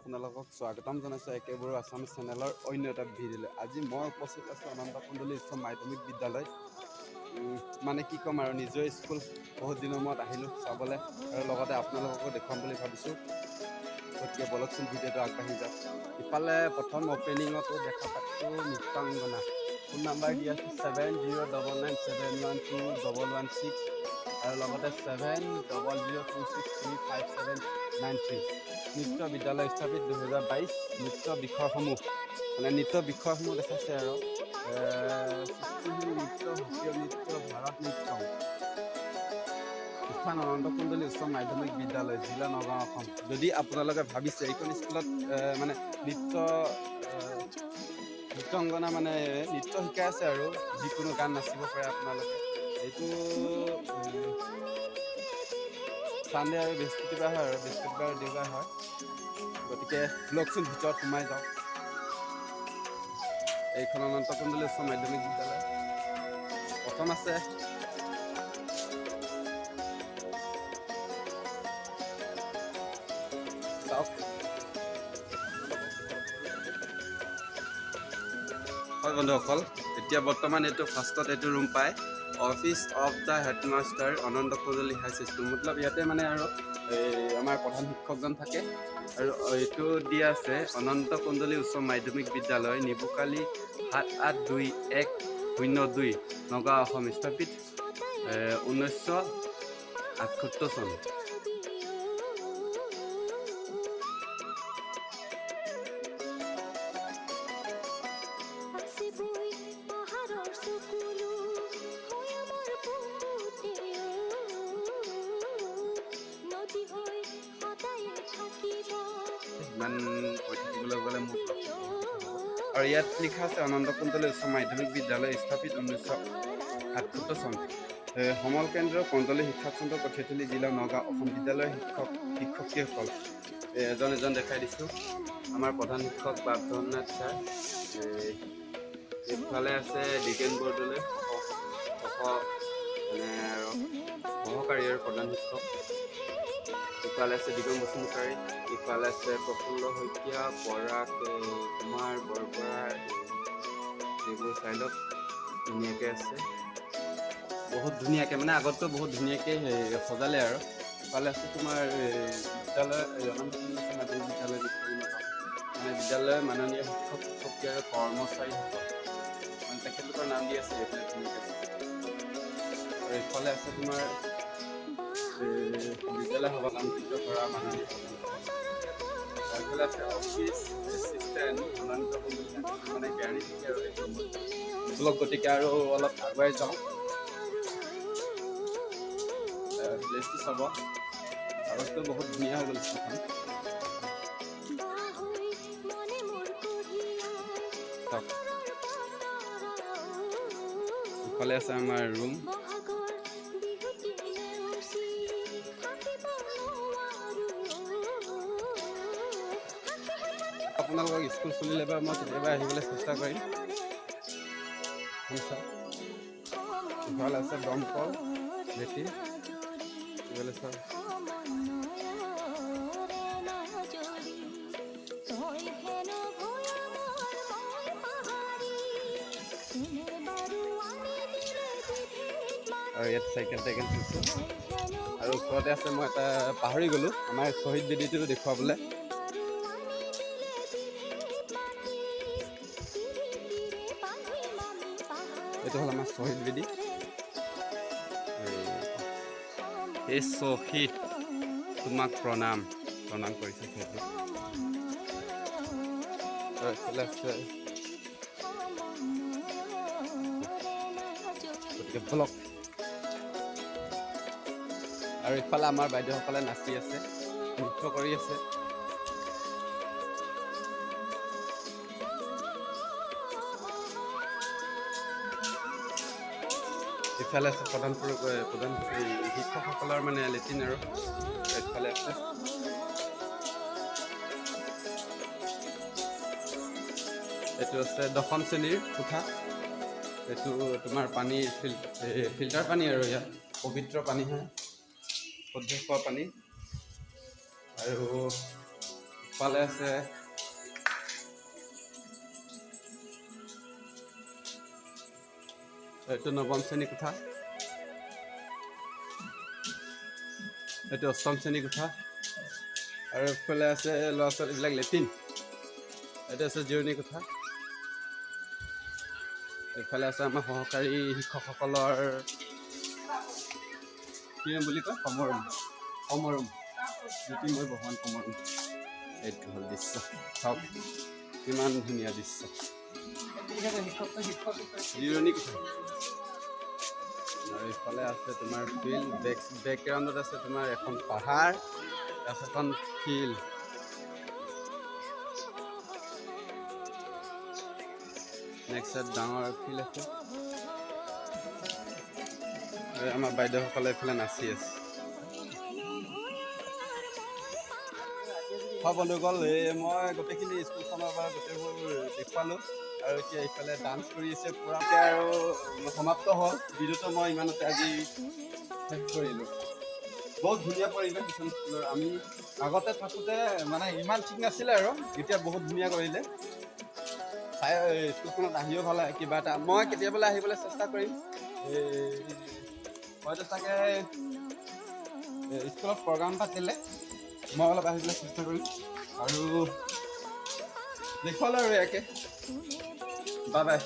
আপোনালোকক স্বাগতম জনাইছোঁ একেবাৰে আছামিজ চেনেলৰ অন্য এটা ভিডিঅ'লৈ। আজি মই উপস্থিত আছোঁ অনন্ত কুণ্ডলী উচ্চ মাধ্যমিক বিদ্যালয়। মানে কি ক'ম আৰু নিজৰ স্কুল বহুত দিনৰ মূৰত আহিলোঁ চাবলৈ আৰু লগতে আপোনালোককো দেখুৱাম বুলি ভাবিছোঁ। গতিকে বলকচোন ভিডিঅ'টো আগবাঢ়ি যাওক। ইফালে প্ৰথম অপেনিঙতো দেখা পাইছোঁ নৃত্যাংগনা। ফোন নাম্বাৰ দি আছে 7099712116 আৰু লগতে 7002635793। নৃত্য বিদ্যালয় স্থাপিত 2022। নৃত্য বিষয়সমূহ নৃত্য বিষয়সমূহ দেখাইছে আৰু সৃষ্টিশীল নৃত্য, সক্ৰিয় নৃত্য, ভাৰত নৃত্যম। স্থান অনন্ত কুণ্ডলী উচ্চ মাধ্যমিক বিদ্যালয়, জিলা নগাঁও, অসম। যদি আপোনালোকে ভাবিছে এইখন স্কুলত মানে নৃত্যাংগনা মানে নৃত্য শিকাই আছে আৰু যিকোনো গান নাচিব পাৰে আপোনালোকে। এইটো চানডে আৰু বৃহস্পতিবাৰ হয় আৰু বৃহস্পতিবাৰ আৰু দেওবাৰ হয়। গতিকে বলকচোন ভিতৰত সোমাই যাওক। এইখন অনন্ত কুণ্ডলী উচ্চ মাধ্যমিক বিদ্যালয়। প্ৰথম আছে চাওক। হয় বন্ধুসকল, এতিয়া বৰ্তমান এইটো ফাৰ্ষ্টত এইটো ৰুম পায় office of the headmaster Ananta Kundali high school. মতলব ইয়াতে মানে আৰু আমাৰ প্ৰধান শিক্ষকজন থাকে আৰু এইটো দিয়া আছে অনন্ত কুণ্ডলী উচ্চ মাধ্যমিক বিদ্যালয়, নিবুকালি 782102 নগাঁও, অসম। স্থাপিত 1978 চন। ইমান কৈ থাকিবলৈ গ'লে মোৰ আৰু ইয়াত লিখা আছে অনন্ত কুণ্ডলী উচ্চ মাধ্যমিক বিদ্যালয় স্থাপিত 1978 চন। সমল কেন্দ্ৰ কুণ্ডলী শিক্ষা খণ্ড কঠিয়াতলী, জিলা নগাঁও, অসম। বিদ্যালয়ৰ শিক্ষকসকল এজন এজন দেখাই দিছোঁ। আমাৰ প্ৰধান শিক্ষক বাপধননাথ ছাৰ। এইফালে আছে ডিকেন বৰদলৈ সহকাৰী আৰু প্ৰধান শিক্ষক। ইফালে আছে দিগম বসুমতাৰী, ইফালে আছে প্ৰফুল্ল শইকীয়া, পৰাগ কুমাৰ বৰবৰা। এইবোৰ চাইডত ধুনীয়াকৈ আছে, বহুত ধুনীয়াকৈ মানে আগতকৈ বহুত ধুনীয়াকৈ সজালে আৰু। ইফালে আছে তোমাৰ বিদ্যালয় অনন্ত কুণ্ডলী মাধ্যমিক বিদ্যালয় মানে বিদ্যালয়ৰ মাননীয় শিক্ষক শিক্ষয়িত্ৰী আৰু কৰ্মচাৰীসকল মানে তেখেতলোকৰ নাম দি আছে এইফালে ধুনীয়াকৈ। আৰু এইফালে আছে তোমাৰ বিদ্যালয় সভাকাংক্ষিত কৰা মাননীয় এইফালে আছে অফিচ এছিষ্টেণ্ট অনন্ত কুণ্ডলী মানে কেৰাণী থাকে আৰু এইবিলাক। গতিকে আৰু অলপ আগুৱাই যাওঁ, প্লেচটো চাব। আগতকৈ বহুত ধুনীয়া হৈ গ'ল স্কুলখন। ইফালে আছে আমাৰ ৰুম। আপোনালোকক স্কুল খুলিলে বা মই কেতিয়াবা আহিবলৈ চেষ্টা কৰিম। ইফালে আছে দমকল লেট্ৰিন। ইফালে চাওক আৰু ইয়াত চাইকেল থৈছোঁ। আৰু ওচৰতে আছে, মই এটা পাহৰি গ'লোঁ, আমাৰ শ্বহীদ বেদীটো দেখুৱাবলৈ। এইটো হ'ল আমাৰ শ্বহীদ বেদী। এই শ্বহীদ তোমাক প্ৰণাম কৰিছে সেইটো। এইফালে আছে গতিকে ব্লক। আৰু ইফালে আমাৰ বাইদেউসকলে নাচি আছে, নৃত্য কৰি আছে। ইফালে আছে প্ৰধান শিক্ষকসকলৰ মানে লেট্ৰিন আৰু এইফালে আছে। এইটো আছে 10ম শ্ৰেণীৰ কোঠা। এইটো তোমাৰ পানীৰ ফিল্টাৰ পানী আৰু ইয়াত পবিত্ৰ পানী হয়, শুদ্ধ খোৱা পানী। আৰু ইফালে আছে এইটো নৱম শ্ৰেণী কোঠা, এইটো অষ্টম শ্ৰেণী কোঠা, আৰু এইফালে আছে ল'ৰা ছোৱালীবিলাক লেট্ৰিন, এইটো আছে জিৰণি কোঠা, এইফালে আছে আমাৰ সহকাৰী শিক্ষকসকলৰ কি বুলি কয় সমৰুম, জ্যোতিৰ্ময় বহন সমৰুম। এইটো হ'ল দৃশ্য, চাওক কিমান ধুনীয়া দৃশ্য। জিৰণি কোঠা, আৰু এইফালে আছে তোমাৰ ফিল্ড, বেকগ্ৰাউণ্ডত আছে তোমাৰ এখন পাহাৰ, তাৰপিছত এখন ফিল্ড। নেক্সট ডাঙৰ ফিল্ড আছে, আমাৰ বাইদেউসকলে এইফালে নাচি আছে। হয় বন্ধুসকল, মই গোটেইখিনি স্কুলখনৰ পৰা গোটেইবোৰ দেখুৱালোঁ, আৰু এতিয়া এইফালে ডান্স কৰি আছে পূৰা। এতিয়া আৰু সমাপ্ত হ'ল ভিডিঅ'টো, মই ইমানতে আজি শেষ কৰিলোঁ। বহুত ধুনীয়া পৰিৱেশ এইখন স্কুলৰ। আমি আগতে থাকোঁতে মানে ইমান ঠিক নাছিলে, আৰু এতিয়া বহুত ধুনীয়া কৰিলে। চাই স্কুলখনত আহিও ভাল লাগে কিবা এটা। মই কেতিয়াবালৈ আহিবলৈ চেষ্টা কৰিম, হয়তো চাগে স্কুলত প্ৰগ্ৰাম পাতিলে মই অলপ আহিবলৈ চেষ্টা কৰিম, আৰু দেখুৱালোঁ আৰু ইয়াকে। Bye bye.